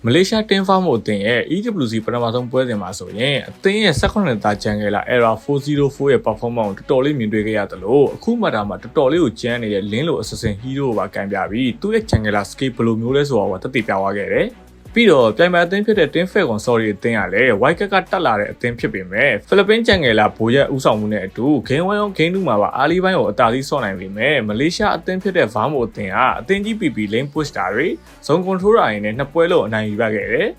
Malaysia Team Farm အသင်းရဲ့ EWC ပထမဆုံးပွဲစဉ်မှာဆိုရင်အသင်းရဲ့18သားကျန်ခဲ့လာ Era 404ရဲ့ performance ကိုတော်တော်လေးမြင်တွေ့ခဲ့ရတယ်လို့အခုမှဒါမှတော်တော်လေးကိုကျန်းနေတဲ့ Lin လို assassin hero ကိုပါကန်ပြပြီးသူ့ရဲ့ channel လာ scale ဘယ်လိုမျိုးလဲဆိုတာကိုတက်တည်ပြသွားခဲ့တယ်ပြီးတော့ပြိုင်ပွဲအသင်းဖြစ်တဲ့ Team Falcon Sorry အသင်းကလည်း White Cat ကတက်လာတဲ့အသင်းဖြစ်ပေမဲ့ဖိလစ်ပင်းကျန်ငယ်လာဘိုးရဲ့ဥဆောင်မှုနဲ့အတူ Game 1ရော Game 2မှာပါအားလေးပိုင်းကိုအသာစီးဆော့နိုင်ပေမဲ့မလေးရှားအသင်းဖြစ်တဲ့ Vermo အသင်းကအသင်းကြီး PP lane push တာတွေ zone controller တွေနဲ့နှစ်ပွဲလုံးအနိုင်ယူရခဲ့တယ်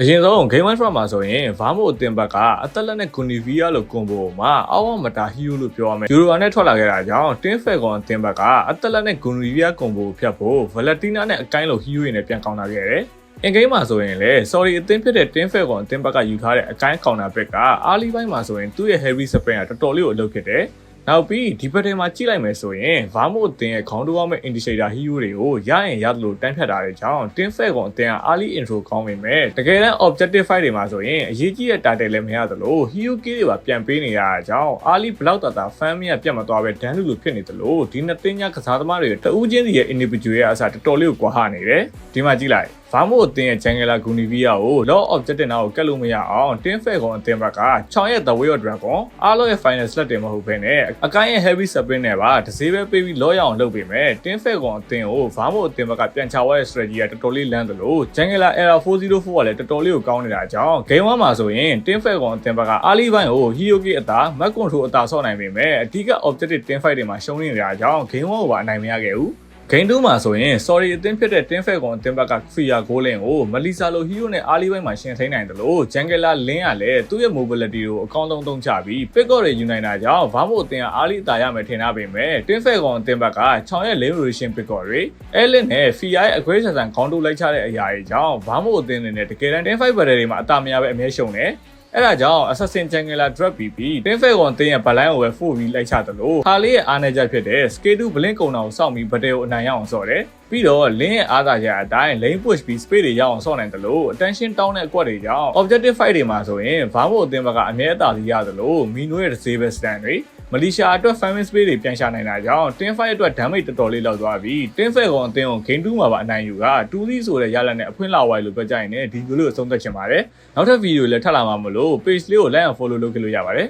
အရင်ဆုံး Game 1 Trap မှာဆိုရင် Vermo အသင်းဘက်ကအသက်လက်နဲ့ Gunivia လို့ combo မှာအောက်မတာ hero လို့ပြောရမယ် Euro နဲ့ထွက်လာခဲ့တာကြောင့် Team Falcon အသင်းဘက်ကအသက်လက်နဲ့ Gunivia combo ကိုဖြတ်ဖို့ Valentina နဲ့အကိုင်းလို hero တွေနဲ့ပြန်ကောင်းလာခဲ့တယ်အင်ဂိမ်းမှာဆိုရင်လည်း sorry အသင်းဖြစ်တဲ့ Team Falcon အသင်းဘက်ကယူထားတဲ့အကိုင်းကောင်တာဘက်ကအားလီပိုင်းမှာဆိုရင်သူ့ရဲ့ heavy spin ကတော်တော်လေးကိုအလုပ်ဖြစ်တယ်နောက်ပြီးဒီဘက်ထဲမှာကြည့်လိုက်မယ်ဆိုရင် Vermo အသင်းရဲ့ခေါင်းတိုးအောင်မဲ့ indicator hero တွေကိုရရင်ရသလိုတန်းဖြတ်တာတဲ့ကြောင့် Team Falcon အသင်းက early intro ကောင်းပေမဲ့တကယ်တမ်း objective fight တွေမှာဆိုရင်အရေးကြီးတဲ့ target လည်းမရသလို hero key တွေပါပြန်ပေးနေရတာကြောင့် early ဘလောက်တာ fan မြတ်ပြတ်မသွားပဲဒန်းလူလိုဖြစ်နေသလိုဒီနှစ်သင်းညကစားသမားတွေတဦးချင်းစီရဲ့ individual ရဲ့အစားတော်တော်လေးကိုကွာဟနေတယ်ဒီမှာကြည့်လိုက်Vermo အသင်းရဲ့ Jangela Gunivia ကို Law Objective နာကိုကတ်လို့မရအောင် Team Falcon အသင်းဘက်က6ရဲ့ The Way of Dragon အားလုံးရဲ့ Final Slot တွေမဟုတ်ဘဲနဲ့အကိုင်းရဲ့ Heavy Spin နဲ့ပါတစ်စေးပဲပေးပြီး Law ရအောင်လုပ်ပေးမယ် Team Falcon အသင်းကို Vermo အသင်းဘက်ကပြန်ချသွားတဲ့ strategy ကတော်တော်လေးလမ်းသလို Jangela Era 404ကလည်းတော်တော်လေးကိုကောင်းနေတာကြောင့် Game 1မှာဆိုရင် Team Falcon အသင်းဘက်ကအားလေးပိုင်းကို Hero Key အသာ Map Control အသာဆော့နိုင်ပေမဲ့အဓိက Objective Team Fight တွေမှာရှုံးနေတာကြောင့် Game 1ကိုပါအနိုင်မရခဲ့ဘူးGame 2မှာဆိုရင် sorry အသင်းဖြစ်တဲ့ Team Falcon အသင်းဘက်က Fia Golden ကို Melissa လို hero နဲ့အားလေးပိုင်းမှာရှင်ထိန်နိုင်တယ်လို့ Jangela Lin ကလည်းသူ့ရဲ့ mobility ကိုအကောင်းဆုံးသုံးချပြီး pick-up တွေယူနိုင်တာကြောင့် Vermo အသင်းကအားလေးအသာရမယ်ထင်တာပေမဲ့ Team Falcon အသင်းဘက်က6ရဲ့ lane rotation pick-up တွေ Ellen နဲ့ Fia ရဲ့ aggressive ဆန်ခေါင်းတိုးလိုက်ချတဲ့အရာတွေကြောင့် Vermo အသင်းနဲ့တကယ်တမ်း Team Fight battle တွေမှာအသာမရပဲအမြဲရှုံတယ်အဲ့ဒါကြောင့် Assassin Jangela drop ပြီး Team Falcon အသင်းရဲ့ balance ကိုပဲ 4 ပြီးလိုက်ချတယ်လို့ဟာလေးရဲ့အားနည်းချက်ဖြစ်တဲ့ Scale 2 Blink ကုံတာကိုစောင့်ပြီး battle ကိုအနိုင်ရအောင်ဆော့တယ်ပြီးတော့ Lin ရဲ့အားသာချက်အတိုင်း lane push ပြီး space တွေရအောင်ဆော့နိုင်တယ်လို့ attention တောင်းတဲ့အကွက်တွေကြောင့် objective fight တွေမှာဆိုရင် Vermo အသင်းဘက်ကအမြဲအသာစီရတယ်လို့ Mino ရဲ့ disable stand တွေမလေးရှားအတွက် famous space တွေပြန်ရှာနိုင်တာကြောင့် Team Fight အတွက် damage တော်တော်လေးလောက်သွားပြီး Team Falcon အသင်းကို Game 2မှာပါအနိုင်ယူက 2-0 ဆိုတဲ့ရလဒ်နဲ့အဖွင့်လာဝိုင်းလို့ပြောကြရင်လည်းဒီလိုလေးကိုသုံးသပ်ချင်ပါတယ်နောက်ထပ်ဗီဒီယိုလည်းထပ်လာမှာမလို့ page လေးကို like and follow လုပ်ခဲ့လို့ရပါတယ်